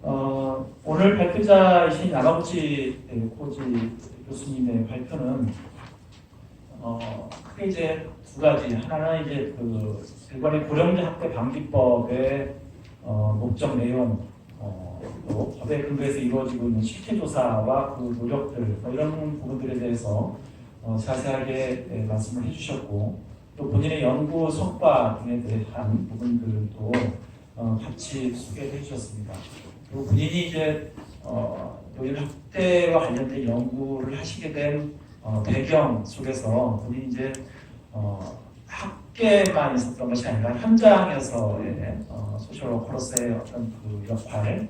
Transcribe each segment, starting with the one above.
오늘 발표자이신 야마구치 코지 교수님의 발표는 크게 이제 두 가지. 하나는 이제 일본의 고령자 학대 방지법의 목적 내용, 또 법에 근거해서 이루어지고 있는 실태 조사와 그 노력들 이런 부분들에 대해서 자세하게 말씀을 해주셨고, 또 본인의 연구 성과 등에 대한 부분들도 같이 소개해 주셨습니다. 그리고 본인이 이제 노인 학대와 관련된 연구를 하시게 된 배경 속에서 본인이 이제 학계만 있었던 것이 아니라 현장에서의 소셜워커로서의 어떤 그 역할,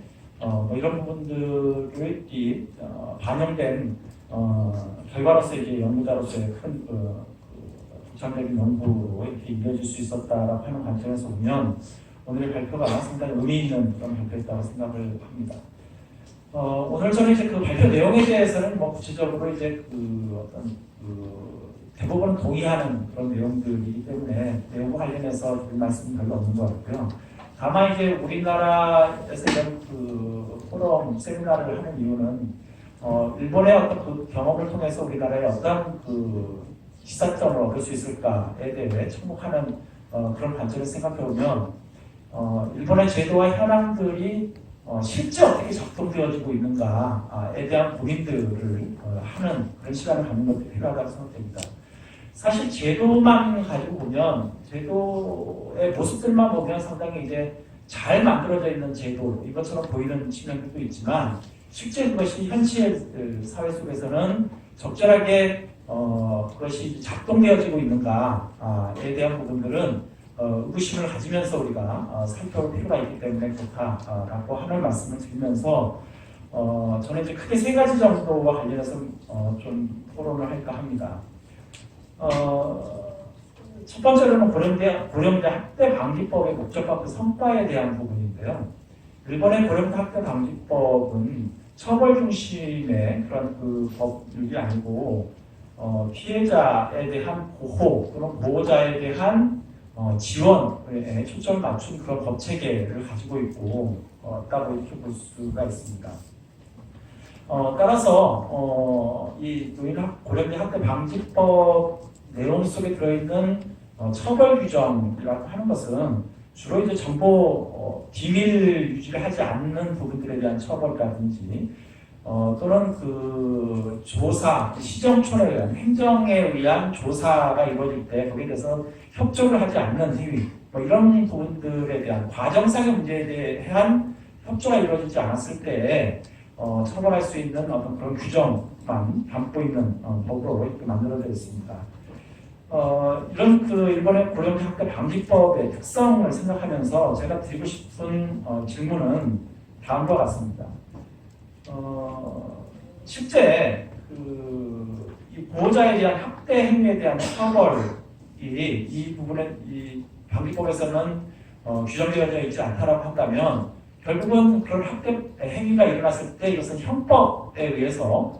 이런 부분들이 반영된 결과로서 이제 연구자로서의 큰 독창적인 연구로 이렇게 이어질 수 있었다라고 하는 관점에서 보면 오늘의 발표가 상당히 의미 있는 그런 발표였다고 생각을 합니다. 오늘 저는 이제 그 발표 내용에 대해서는 구체적으로 이제 대부분 동의하는 그런 내용들이기 때문에 내용과 관련해서 드릴 말씀은 별로 없는 것 같고요. 다만 이제 우리나라에서 이런 포럼 세미나를 하는 이유는 일본의 어떤 그 경험을 통해서 우리나라의 어떤 시사점을 얻을 수 있을까에 대해 접목하는 그런 관점에서 생각해 보면 일본의 제도와 현황들이 실제 어떻게 작동되어지고 있는가에 대한 고민들을 하는 그런 시간을 갖는 것도 필요하다고 생각됩니다. 사실 제도만 가지고 보면, 제도의 모습들만 보면 상당히 이제 잘 만들어져 있는 제도, 이것처럼 보이는 측면들도 있지만, 실제 그것이 현실 사회 속에서는 적절하게 그것이 작동되어지고 있는가에 대한 부분들은 의구심을 가지면서 우리가 살펴볼 필요가 있기 때문에 그렇다라고 하는 말씀을 드리면서 저는 이제 크게 세 가지 정도와 관련해서 좀 토론을 할까 합니다. 첫 번째로는 고령자 학대 방지법의 목적과 그 성과에 대한 부분인데요. 일본의 고령자 학대 방지법은 처벌 중심의 그런 그 법률이 아니고 피해자에 대한 보호 또는 보호자에 대한 지원에 초점을 맞춘 그런 법 체계를 가지고 있다고 이렇게 볼 수가 있습니다. 따라서 이 고령자 학대 방지법 내용 속에 들어있는 처벌 규정이라고 하는 것은 주로 이제 정보 비밀 유지를 하지 않는 부분들에 대한 처벌이라든지 또는 그 조사, 시정촌에 의한 행정에 의한 조사가 이루어질 때 거기에 대해서 협조를 하지 않는 행위, 이런 부분들에 대한 과정상의 문제에 대한 협조가 이루어지지 않았을 때 처벌할 수 있는 어떤 그런 규정만 담고 있는 법으로 이렇게 만들어져 있습니다. 이런 일본의 고령자 학대 방지법의 특성을 생각하면서 제가 드리고 싶은 질문은 다음과 같습니다. 실제 이 보호자에 대한 학대 행위에 대한 처벌이 이 부분에 이 방지법에서는 규정되어져 있지 않다라고 한다면 결국은 그런 학대 행위가 일어났을 때 이것은 형법에 의해서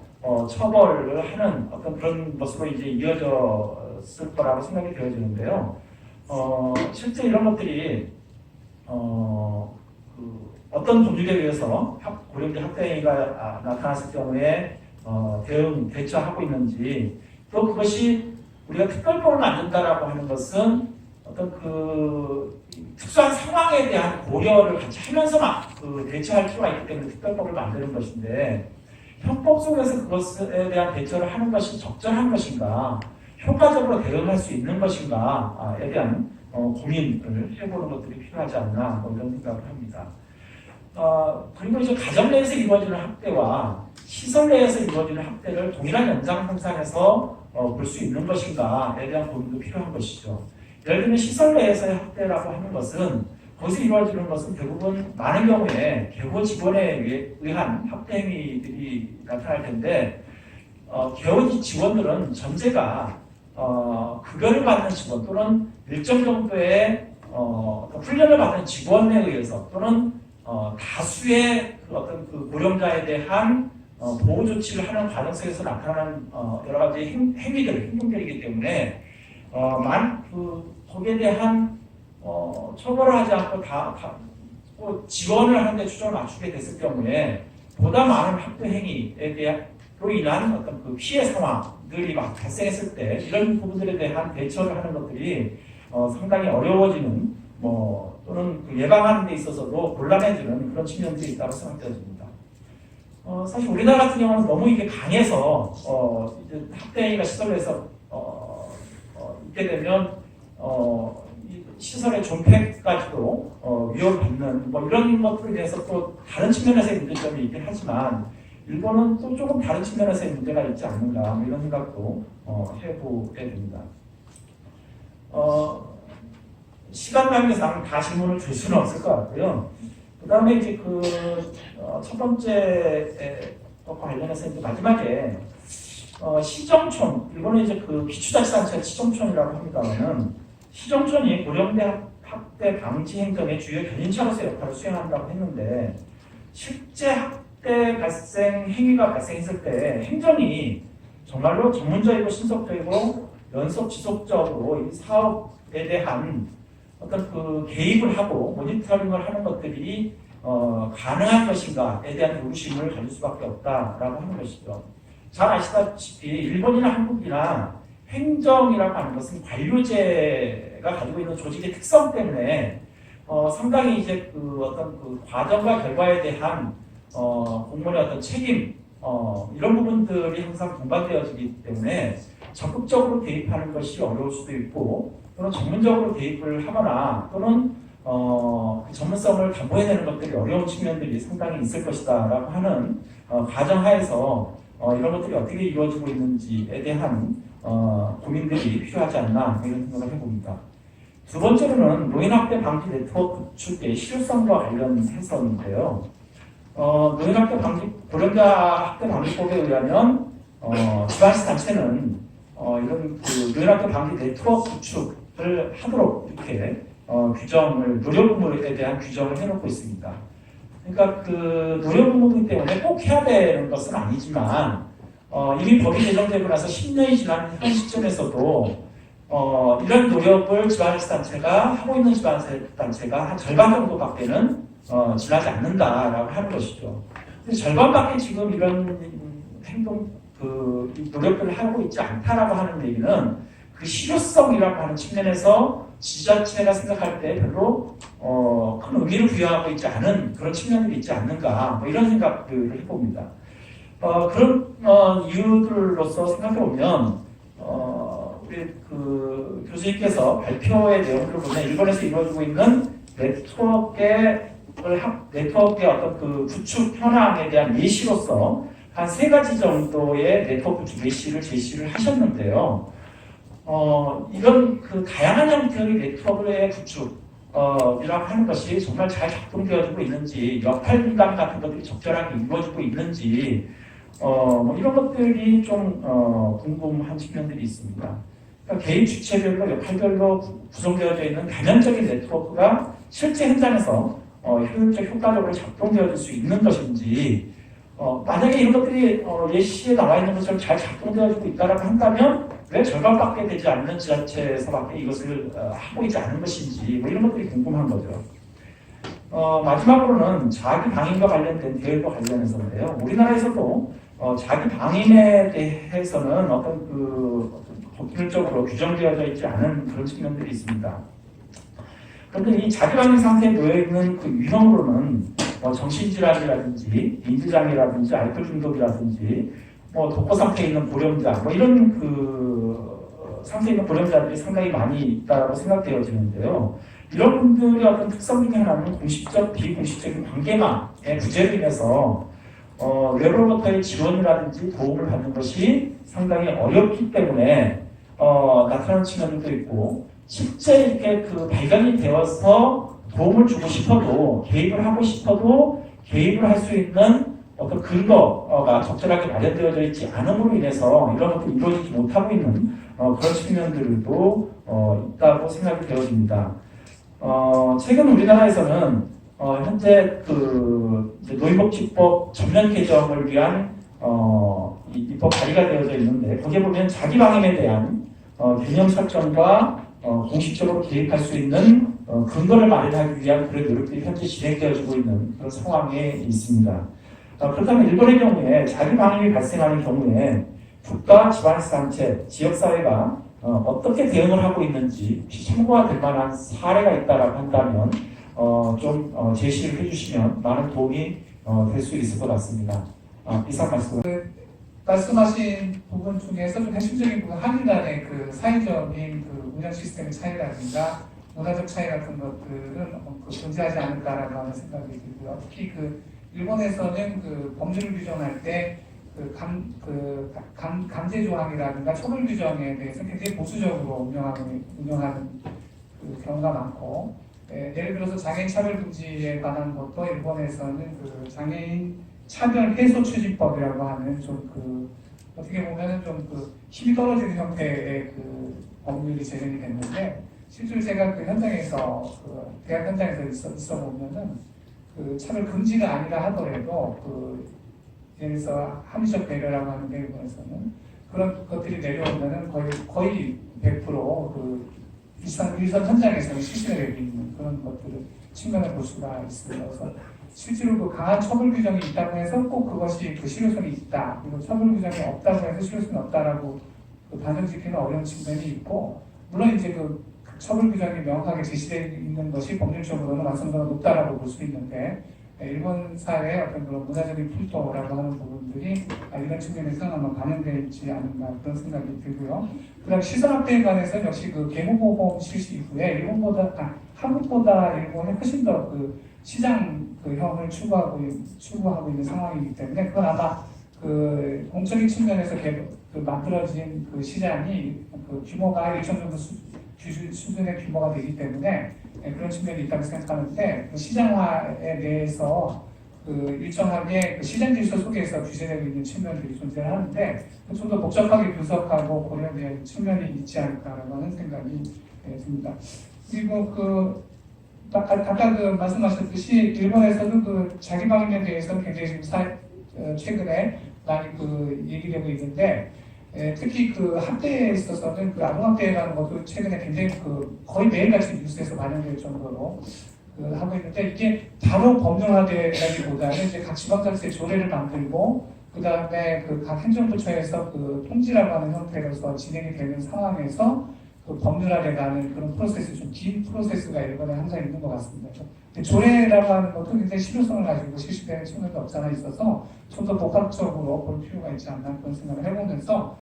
처벌을 하는 어떤 그런 것으로 이제 이어졌을 거라고 생각이 되어지는데요. 실제 이런 것들이 어떤 법률에 의해서 고령자 학대 행위가 나타났을 경우에 대처하고 있는지, 또 그것이 우리가 특별법을 만든다라고 하는 것은 어떤 특수한 상황에 대한 고려를 같이 하면서 대처할 필요가 있기 때문에 특별법을 만드는 것인데, 형법 속에서 그것에 대한 대처를 하는 것이 적절한 것인가, 효과적으로 대응할 수 있는 것인가에 대한 고민을 해보는 것들이 필요하지 않나 이런 생각을 합니다. 그리고 이제 가정 내에서 이루어지는 학대와 시설 내에서 이루어지는 학대를 동일한 연장선상에서 볼 수 있는 것인가에 대한 고민도 필요한 것이죠. 예를 들면 시설 내에서의 학대라고 하는 것은 거기서 이루어지는 것은 대부분 많은 경우에 개호 직원에 의한 학대 행위들이 나타날 텐데 개호 지원들은 전제가 급여를 받는 직원 또는 일정 정도의 훈련을 받는 직원에 의해서 또는 다수의 어떤 고령자에 대한 보호 조치를 하는 과정 속에서 나타나는 여러 가지 행동들이기 때문에 거기에 대한 처벌을 하지 않고 또 지원을 하는데 초점을 맞추게 됐을 경우에 보다 많은 학대 행위에 대한로 인한 어떤 그 피해 상황들이 막 발생했을 때 이런 부분들에 대한 대처를 하는 것들이 상당히 어려워지는 또는 그 예방하는 데 있어서도 곤란해지는 그런 측면들이 있다고 생각되어집니다. 사실 우리나라 같은 경우는 너무 이게 강해서 이제 학대 행위가 시설에서 있게 되면 이 시설의 존폐까지도 위협을 받는 이런 것들에 대해서 또 다른 측면에서의 문제점이 있긴 하지만 일본은 또 조금 다른 측면에서의 문제가 있지 않는가 이런 생각도 해보게 됩니다. 시간 관계상 다 질문을 줄 수는 없을 것 같고요. 그 다음에 이제 첫 번째 것과 관련해서 이제 마지막에 시정촌, 일본은 이제 기초자치단체가 시정촌이라고 합니다만은 시정촌이 고령대 학대 방지 행정의 주요 견인차로서 역할을 수행한다고 했는데 실제 학대 발생 행위가 발생했을 때 행정이 정말로 전문적이고 신속적이고 연속 지속적으로 이 사업에 대한 어떤 개입을 하고 모니터링을 하는 것들이 가능한 것인가에 대한 의구심을 가질 수밖에 없다라고 하는 것이죠. 잘 아시다시피 일본이나 한국이나 행정이라고 하는 것은 관료제가 가지고 있는 조직의 특성 때문에 상당히 이제 어떤 과정과 결과에 대한 공무원의 어떤 책임 이런 부분들이 항상 동반되어지기 때문에 적극적으로 개입하는 것이 어려울 수도 있고 또는 전문적으로 개입을 하거나 또는 그 전문성을 담보해내는 것들이 어려운 측면들이 상당히 있을 것이다라고 하는 가정하에서 이런 것들이 어떻게 이루어지고 있는지에 대한 고민들이 필요하지 않나 이런 생각을 해봅니다. 두 번째로는 노인학대 방지 네트워크 구축의 실효성과 관련해서인데요. 노인학대 방지 고령자 학대 방지법에 의하면 지방시 단체는 이런 노인학대 방지 네트워크 구축을 하도록 이렇게 규정을 노령부에 대한 규정을 해놓고 있습니다. 그러니까 노령부이기 때문에 꼭 해야 되는 것은 아니지만 이미 법이 제정되고 나서 10년이 지난 현 시점에서도 이런 노력을 지방자치단체가 하고 있는 지방자치단체가 한 절반 정도밖에는 지나지 않는다라고 하는 것이죠. 절반밖에 지금 이런 행동 노력들을 하고 있지 않다라고 하는 얘기는 그 실효성이라고 하는 측면에서 지자체가 생각할 때 별로 큰 의미를 부여하고 있지 않은 그런 측면들이 있지 않는가 이런 생각들을 해봅니다. 그런 이유들로서 생각해보면 우리 교수님께서 발표의 내용들을 보면 일본에서 이루어지고 있는 네트워크의 어떤 구축 현황에 대한 예시로서 한 3가지 정도의 네트워크 구축 예시를 제시를 하셨는데요. 이런 다양한 형태의 네트워크의 구축이라고 하는 것이 정말 잘 작동되어지고 있는지, 역할 분담 같은 것들이 적절하게 이루어지고 있는지, 이런 것들이 좀 궁금한 측면들이 있습니다. 그러니까 개인 주체별로 역할별로 구성되어져 있는 다면적인 네트워크가 실제 현장에서 효과적으로 작동되어질 수 있는 것인지, 만약에 이런 것들이 예시에 나와 있는 것처럼 잘 작동되어지고 있다고 한다면 왜 절반밖에 되지 않는 지자체에서밖에 이것을 하고 있지 않은 것인지 이런 것들이 궁금한 거죠. 마지막으로는 자기 방임과 관련된 대응과 관련해서인데요. 우리나라에서도 자기 방임에 대해서는 어떤 법률적으로 규정되어져 있지 않은 그런 측면들이 있습니다. 그런데 이 자기 방임 상태에 놓여 있는 유형으로는 정신질환이라든지 인지장애라든지 알코올 중독이라든지 독거 상태에 있는 고령자 이런 상태에 있는 고령자들이 상당히 많이 있다고 생각되어지는데요. 이런 분들의 어떤 특성 중에 하나는 공식적, 비공식적인 관계망의 부재로 인해서 외로로부터의 지원이라든지 도움을 받는 것이 상당히 어렵기 때문에 나타나는 측면도 있고 실제 이렇게 발견이 되어서 도움을 주고 싶어도 개입을 하고 싶어도 개입을 할 수 있는 어떤 근거가 적절하게 마련되어져 있지 않음으로 인해서 이런 것들이 이루어지지 못하고 있는 그런 측면들도 있다고 생각이 되어집니다. 최근 우리나라에서는 현재 노인복지법 전면 개정을 위한 입법 발의가 되어져 있는데 거기에 보면 자기 방임에 대한 개념 설정과 공식적으로 개입할 수 있는 근거를 마련하기 위한 그런 노력들이 현재 진행되어지고 있는 그런 상황에 있습니다. 그렇다면 일본의 경우에 자기 방임이 발생하는 경우에 국가, 지방단체, 지역사회가 어떻게 대응을 하고 있는지 혹시 참고가 될 만한 사례가 있다고 한다면 좀 제시를 해주시면 많은 도움이 될 수 있을 것 같습니다. 이상 말씀. 말씀하신 부분 중에서 좀 핵심적인 부분, 한일 간의 그 사회적인 그 운영 시스템의 차이라든가 문화적 차이 같은 것들은 존재하지 않을까라고 하는 생각이 들고요. 특히 그 일본에서는 그 법률을 규정할 때 강제 조항이라든가 처벌 규정에 대해서 굉장히 보수적으로 운영하는 그 경우가 많고, 예를 들어서 장애인 차별 금지에 관한 것도 일본에서는 그 장애인 차별 해소 추진법이라고 하는 좀 그 어떻게 보면은 좀 그 힘이 떨어지는 형태의 그 법률이 제정이 됐는데, 실제로 제가 그 현장에서 그 대학 현장에서 있어 보면은 그 차별 금지가 아니라 하더라도 그 예를 들어서 합리적 배려라고 하는 일본에서는 그런 것들이 내려오면은 거의 100%그 일선 현장에서는 실시가 되고 있는 그런 것들을 측면을 볼 수가 있습니다. 그래서 실제로 그 강한 처벌 규정이 있다고 해서 꼭 그것이 그 실효성이 있다, 그리고 처벌 규정이 없다고 해서 실효성이 없다라고 그 단정짓기는 어려운 측면이 있고, 물론 이제 그 처벌 규정이 명확하게 제시되어 있는 것이 법률적으로는 완성도가 높다라고 볼 수 있는데, 일본 사회의 어떤 그런 문화적인 풍토라고 하는 부분들이 이런 측면에서 아마 반영되지 않는가 그런 생각이 들고요. 그다음 시설학대에 관해서 역시 그 개무보험 실시 이후에 한국보다 일본이 훨씬 더 그 시장 형을 추구하고 있는 상황이기 때문에, 그건 아마 그 공적인 측면에서 만들어진 그 시장이 그 규모가 일정 정도 수준의 규모가 되기 때문에 그런 측면이 있다고 생각하는데, 그 시장화에 대해서 그 일정하게 그 시장 질서 속에서 규제되고 있는 측면들이 존재하는데, 좀 더 복잡하게 분석하고 고려될 측면이 있지 않을까라고 하는 생각이 듭니다. 그리고 그 아까 그 말씀하셨듯이 일본에서도 그 자기 방임에 대해서 굉장히 지금 최근에 많이 그 얘기되고 있는데, 특히 그 학대에 있어서는 그 아동학대라는 것도 최근에 굉장히 그 거의 매일같이 뉴스에서 반영될 정도로 그 하고 있는데, 이게 바로 법률화되기보다는 이제 각 지방자치의 조례를 만들고 그 다음에 그 각 행정부처에서 그 통지라고 하는 형태로서 진행이 되는 상황에서 그 법률화돼가는 그런 프로세스, 좀 긴 프로세스가 일본에 항상 있는 것 같습니다. 조례라고 하는 것도 굉장히 실효성을 가지고 실시되는 측면도 없지 않아 있어서 좀 더 복합적으로 볼 필요가 있지 않나 그런 생각을 해보면서,